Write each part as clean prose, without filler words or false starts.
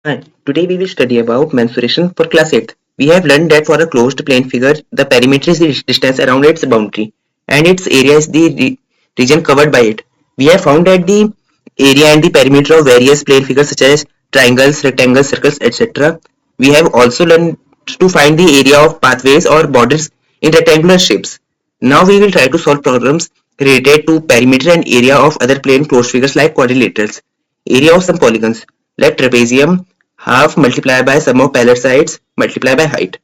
Hi, today we will study about mensuration for class 8th. We have learned that for a closed plane figure, the perimeter is the distance around its boundary and its area is the region covered by it. We have found that the area and the perimeter of various plane figures such as triangles, rectangles, circles, etc. We have also learned to find the area of pathways or borders in rectangular shapes. Now we will try to solve problems related to perimeter and area of other plane closed figures like quadrilaterals. Area of some polygons like trapezium, half multiplied by sum of parallel sides multiplied by height.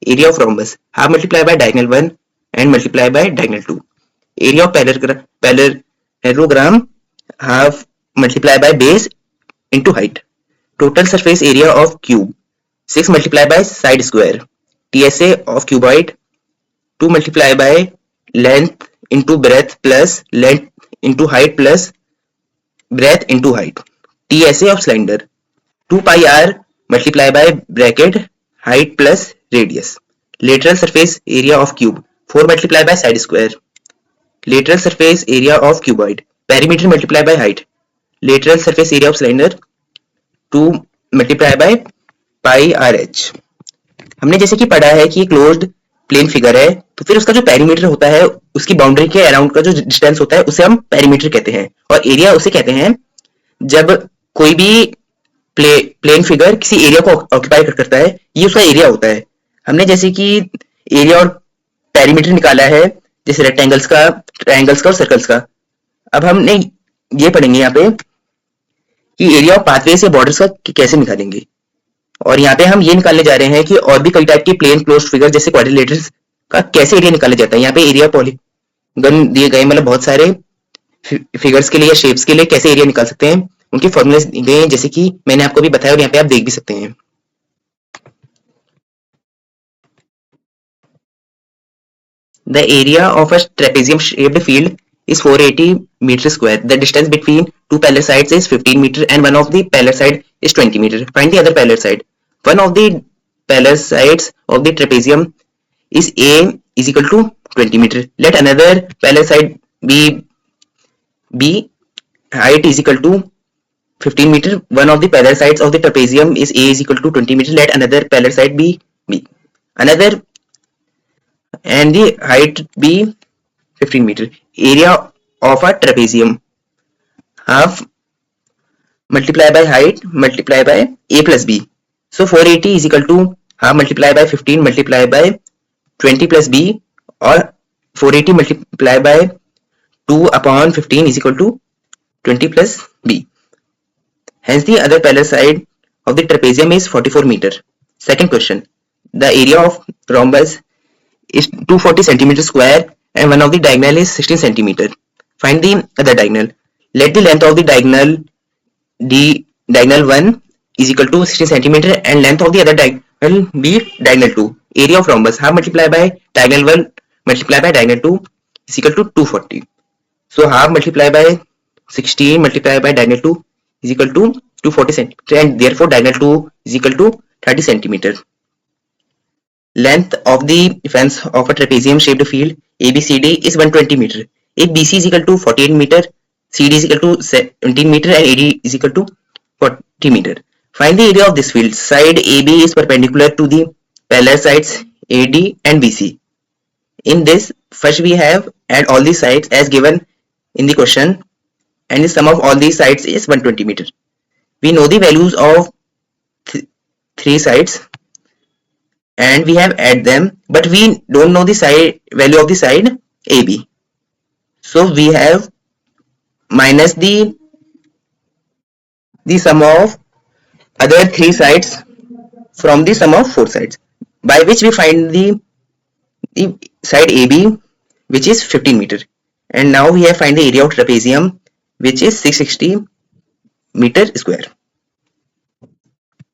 Area of rhombus, half multiplied by diagonal 1 and multiplied by diagonal 2. Area of parallelogram, half multiplied by base into height. Total surface area of cube, 6 multiplied by side square. TSA of cuboid, 2 multiplied by length into breadth plus length into height plus breadth into height. TSA of cylinder, 2 pi r multiplied by bracket height plus radius. Lateral surface area of cube, 4 multiplied by side square. Lateral surface area of cuboid, perimeter multiplied by height. Lateral surface area of cylinder, 2 multiplied by pi r h. हमने जैसे कि पढ़ा है कि closed plane figure है, तो फिर उसका जो पेरीमीटर होता है उसकी बाउंड्री के अराउंड का जो डिस्टेंस होता है उसे हम पेरीमीटर कहते हैं, और एरिया उसे कहते हैं जब कोई भी प्लेन फिगर किसी एरिया को ऑक्यूपाई करता है, ये उसका एरिया होता है। हमने जैसे कि एरिया और पेरीमीटर निकाला है, जैसे रेक्टेंगल्स का, ट्रायंगल्स का और सर्कल्स का। अब हमने ये पढ़ेंगे यहाँ पे कि एरिया ऑफ पाथवेज या बॉर्डर्स का कैसे निकालेंगे, और यहाँ पे हम ये निकालने जा रहे हैं कि और भी कई टाइप के प्लेन क्लोज्ड फिगर जैसे क्वाड्रिलेटरल्स का कैसे एरिया निकाला जाता है। यहाँ पे एरिया पॉलीगन दिए गए, मतलब बहुत सारे फिगर्स के लिए या शेप्स के लिए कैसे एरिया निकाल सकते हैं, उनके फॉर्मूले दिए हैं जैसे कि मैंने आपको भी बताया और यहाँ पे आप देख भी सकते हैं। The area of a trapezium shaped field is 480 meter square. The distance between two parallel sides is 15 meter and one of the parallel side is 20 meter. Find the other parallel side. One of the parallel sides of the trapezium is A is equal to 20 meter. Let another parallel side be B, height is equal to 15 meter. One of the parallel sides of the trapezium is A is equal to 20 meter. Let another parallel side be B. Another and the height be 15 meter. Area of a trapezium, half multiplied by height multiplied by A plus B. So 480 is equal to half multiplied by 15 multiplied by 20 plus B, or 480 multiplied by 2 upon 15 is equal to 20 plus B. Hence the other parallel side of the trapezium is 44 meter. Second question. The area of rhombus is 240 centimeter square and one of the diagonal is 16 centimeter. Find the other diagonal. Let the length of the diagonal diagonal 1 is equal to 16 centimeter and length of the other diagonal be diagonal 2. Area of rhombus, half multiplied by diagonal 1 multiplied by diagonal 2 is equal to 240. So half multiplied by 16 multiplied by diagonal 2 is equal to 240 centimeter, and therefore diagonal 2 is equal to 30 centimeter. Length of the fence of a trapezium shaped field ABCD is 120 meter. If BC is equal to 48 meter, CD is equal to 17 meter and AD is equal to 40 meter. Find the area of this field. Side AB is perpendicular to the parallel sides AD and BC. In this, first we have add all these sides as given in the question, and the sum of all these sides is 120 meter. We know the values of three sides and we have add them, but we don't know the side value of the side AB. So we have minus the sum of other three sides from the sum of four sides, by which we find the side AB, which is 15 meter. And now we have find the area of trapezium, which is 660 metre square.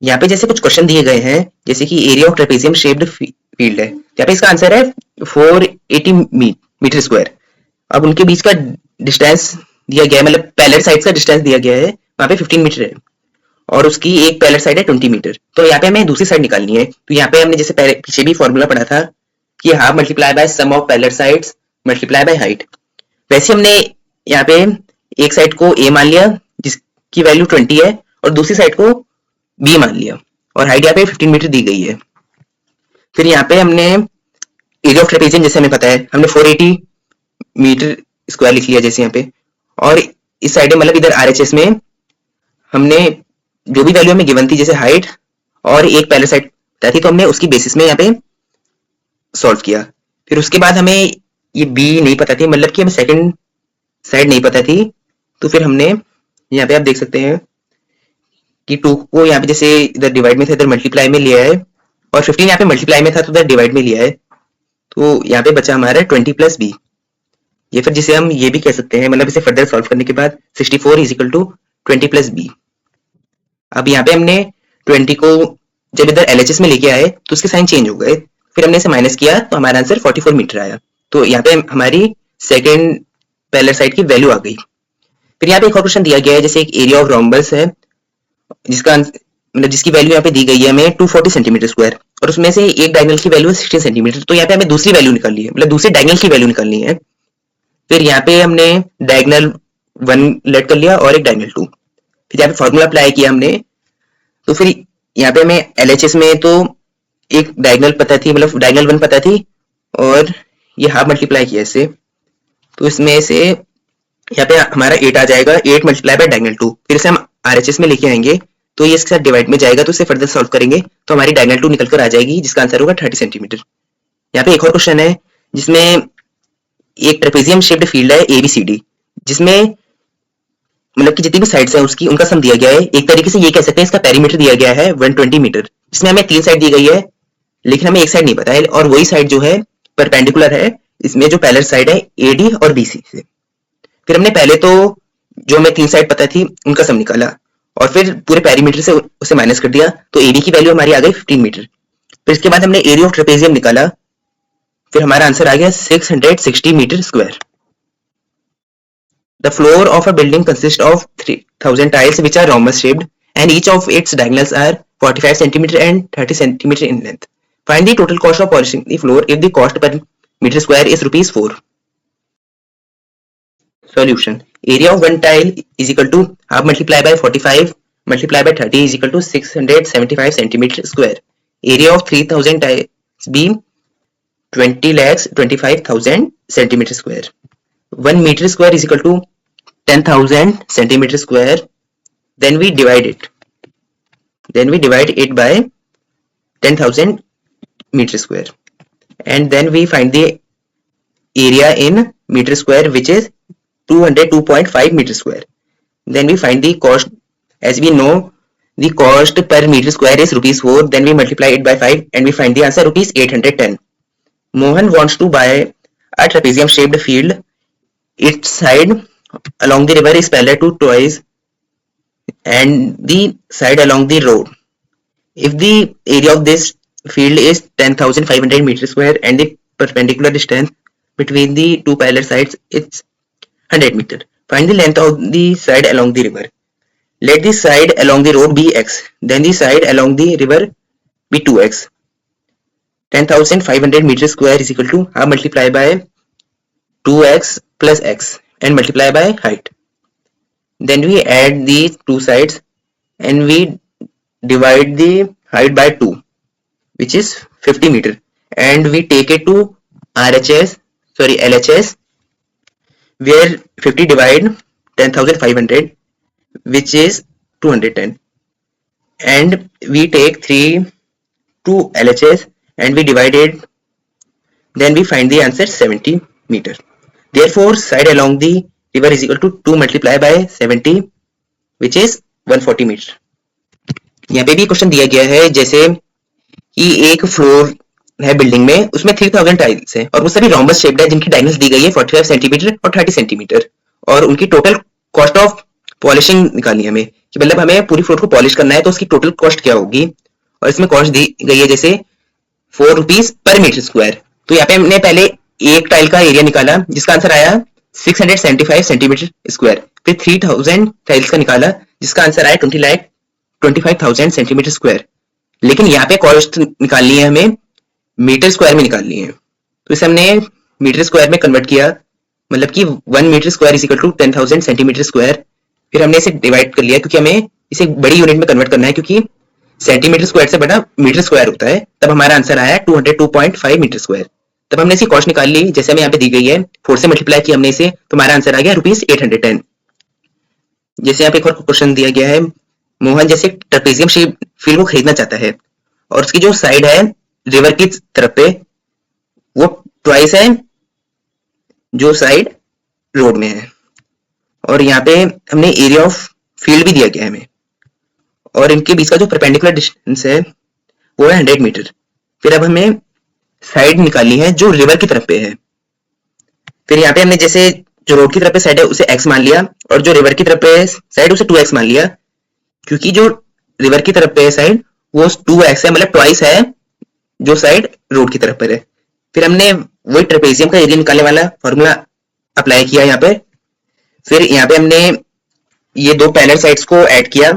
यहाँ पे जैसे कुछ question दिए गए हैं, जैसे कि area of trapezium shaped field है, यहाँ पे इसका आंसर है 480 मीटर स्क्वायर। अब उनके बीच का डिस्टेंस दिया गया है, मतलब पैरेलल साइड का डिस्टेंस दिया गया है, वहां पे 15 मीटर है और उसकी एक पैरेलल साइड है 20 मीटर। तो यहाँ पे हमें दूसरी साइड निकालनी है। तो यहाँ पे हमने जैसे पीछे भी फॉर्मूला पढ़ा था कि half multiply by sum of parallel sides multiply by height, वैसे हमने यहाँ पे एक साइड को ए मान लिया जिसकी वैल्यू 20 है और दूसरी साइड को बी मान लिया और हाइट यहाँ पे 15 मीटर दी गई है। फिर यहाँ पे हमने एरिया ऑफ ट्रेपेजियम जैसे हमें पता है, हमने 480 मीटर स्क्वायर लिख लिया जैसे यहाँ पे, और इस साइड में मतलब इधर आरएचएस में हमने जो भी वैल्यू हमें गिवन थी जैसे हाइट और एक पहले साइड थी, तो हमने उसकी बेसिस में यहाँ पे सॉल्व किया। फिर उसके बाद हमें ये बी नहीं पता थी, मतलब कि हमें सेकंड साइड नहीं पता थी, तो फिर हमने यहाँ पे आप देख सकते हैं कि 2 को यहाँ पे जैसे इधर डिवाइड में था इधर मल्टीप्लाई में लिया है, और 15 यहाँ पे मल्टीप्लाई में था तो इधर डिवाइड में लिया है, तो यहाँ पे बचा हमारा 20 प्लस बी। ये फिर जिसे हम ये भी कह सकते हैं, मतलब इसे फर्दर सॉल्व करने के बाद 64 is equal to 20 plus b. अब यहाँ पे हमने 20 को जब इधर एलएचएस में लेके आए तो उसके साइन चेंज हो गए, फिर हमने इसे माइनस किया तो हमारा आंसर 44 मीटर आया। तो यहाँ पे हमारी सेकेंड पैरेलल साइड की वैल्यू आ गई। फिर यहाँ पे एक और क्वेश्चन दिया गया है, जैसे एक एरिया ऑफ रोम्बस है जिसका मतलब जिसकी वैल्यू यहाँ पे दी गई है हमें 240 सेंटीमीटर स्क्वायर, और उसमें से एक डायगोनल की वैल्यू है 16 सेंटीमीटर। तो यहाँ पे हमें दूसरी वैल्यू निकालनी है, मतलब दूसरी डायगोनल की वैल्यू निकालनी है। फिर यहाँ पे हमने डायगोनल 1 लेट कर लिया और एक डायगोनल 2, फिर यहाँ पे फॉर्मूला अप्लाई किया हमने। तो फिर यहाँ पे हमें एलएचएस में तो एक डायगोनल पता थी, मतलब डायगोनल 1 पता थी, और ये हाफ मल्टीप्लाई किया इससे, तो इसमें से यहाँ पे हमारा 8 आ जाएगा, 8 मल्टीप्लाई बाय डायगोनल 2। फिर इसे हम आरएचएस में लेके आएंगे तो ये इसके साथ डिवाइड में जाएगा, तो इसे फर्दर सॉल्व करेंगे तो हमारी डायगोनल 2 निकल कर आ जाएगी, जिसका आंसर होगा 30 सेंटीमीटर। यहाँ पे एक और क्वेश्चन है जिसमें एक ट्रेपेजियम शेप्ड फील्ड है एबीसीडी, जिसमें मतलब कि जितनी भी साइड्स हैं उसकी उनका सम दिया गया है। एक तरीके से ये कह सकते हैं इसका पेरीमीटर दिया गया है 120 मीटर, जिसमें हमें 3 साइड दी गई है लेकिन हमें एक साइड नहीं पता है, और वही साइड जो है परपेंडिकुलर है इसमें जो पैरेलल साइड है एडी और बीसी से। फिर हमने पहले तो जो हमें 3 साइड पता थी उनका सम निकाला और फिर पूरे पेरीमीटर से उसे माइनस कर दिया, तो एबी की वैल्यू हमारी आ गई 15 मीटर। फिर इसके बाद हमने एरिया ऑफ ट्रेपेजियम निकाला, फिर हमारा आंसर आ गया 660 metre square. The floor of a building consists of 3000 tiles which are rhombus shaped and each of its diagonals are 45 cm and 30 cm in length. Find the total cost of polishing the floor if the cost per meter square is rupees 4. Solution. Area of one tile is equal to half multiplied by 45 multiplied by 30 is equal to 675 cm square. Area of 3000 tiles be 20,25,000 cm square. 1 meter square is equal to 10,000 centimeter square. Then we divide it. by 10,000 meter square, and then we find the area in meter square, which is 202.5 meter square. Then we find the cost. As we know, the cost per meter square is rupees 4. Then we multiply it by 5 and we find the answer rupees 810. Mohan wants to buy a trapezium shaped field. Its side along the river is parallel to twice and the side along the road. If the area of this field is 10,500 meter square and the perpendicular distance between the two parallel sides is 100 meter, find the length of the side along the river. Let the side along the road be x, then the side along the river be 2x. 10,500 meter square is equal to half multiply by 2x plus x and multiply by height. Then we add the two sides and we divide the height by 2, which is 50 meter, and we take it to LHS, where 50 divide 10,500, which is 210, and we take 3 to LHS and we divide it, then we find the answer 70 meter. Therefore, side along the river is equal to 2 multiplied by 70, which is 140 meter. यहाँ पे भी question दिया गया है जैसे कि एक floor है बिल्डिंग में, उसमें 3000 टाइल्स है और वो सभी रोम्बस शेप्ड है जिनकी डायगोनल्स दी गई है 45 सेंटीमीटर और 30 सेंटीमीटर, और उनकी टोटल कॉस्ट ऑफ पॉलिशिंग निकालनी है हमें, कि मतलब हमें पूरी फ्लोर को पॉलिश करना है तो उसकी टोटल कॉस्ट क्या होगी, और इसमें कॉस्ट दी गई है जैसे 4 रुपीज पर मीटर स्क्वायर। तो यहाँ पे हमने पहले एक टाइल का एरिया निकाला जिसका आंसर आया 675 सेंटीमीटर स्क्वायर, फिर 3000 टाइल्स का निकाला जिसका आंसर आया 25,000 सेंटीमीटर स्क्वायर। लेकिन यहाँ पे कॉस्ट निकालनी है हमें मीटर स्क्वायर में निकालनी है, तो इसे हमने मीटर स्क्वायर में कन्वर्ट किया, मतलब कि 1 metre square is equal to 10,000 centimetre square. फिर हमने इसे डिवाइड कर लिया क्योंकि हमें इसे बड़ी यूनिट में कन्वर्ट करना है, क्योंकि सेंटीमीटर स्क्वायर से बड़ा मीटर स्क्वायर होता है, तब हमारा आंसर आया 202.5 मीटर स्क्वायर। तब हमने इसकी कॉस्ट निकाल ली, जैसे हमें यहाँ पे दी गई है, 4 से मल्टीप्लाई किया हमने इसे, तो हमारा आंसर आ गया ₹810। जैसे यहाँ पे एक और क्वेश्चन दिया गया है, मोहन जैसे ट्रेपेजियम शेप फील्ड को खरीदना चाहता है और उसकी जो साइड है रिवर की तरफ पे वो ट्वाइस है जो साइड रोड में है, और यहाँ पे हमने एरिया ऑफ फील्ड भी दिया गया है हमें, और इनके बीच का जो परपेंडिकुलर डिस्टेंस है वो है 100 मीटर। फिर अब हमें साइड निकालनी है जो रिवर की तरफ पे है। फिर यहाँ पे हमने जैसे जो रोड की तरफ पे साइड है उसे x मान लिया, और जो रिवर की तरफ पे साइड उसे 2x मान लिया, क्योंकि जो रिवर की तरफ पे साइड वो 2x है, मतलब ट्वाइस है जो साइड रोड की तरफ पर है। फिर हमने वही ट्रेपेजियम का एरिया निकालने वाला फॉर्मूला अप्लाई किया यहाँ पे। फिर यहाँ पे हमने ये दो पैरेलल साइड्स को ऐड किया,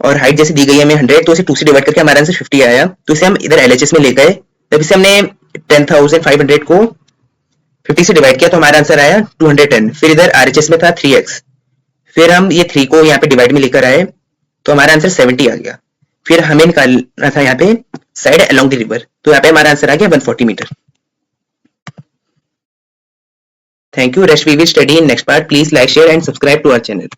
और हाइट जैसे दी गई है हमें 100, तो इसे 2 से डिवाइड करके हमारा आंसर 50 आया। तो इसे हम इधर LHS में ले गए, तब इसे हमने 10,500 को 50 से डिवाइड किया, तो हमारा आंसर आया 210। फिर इधर RHS में था 3x, फिर हम ये 3 को यहाँ पे डिवाइड में लेकर आए, तो हमारा आंसर 70 आ गया। फिर हमें निकालना था यहाँ पे साइड अलोंग द रिवर, तो यहाँ पे हमारा आंसर आ गया 140 metre. Thank you. Rest we will study in next part. Please like, share and subscribe to our channel.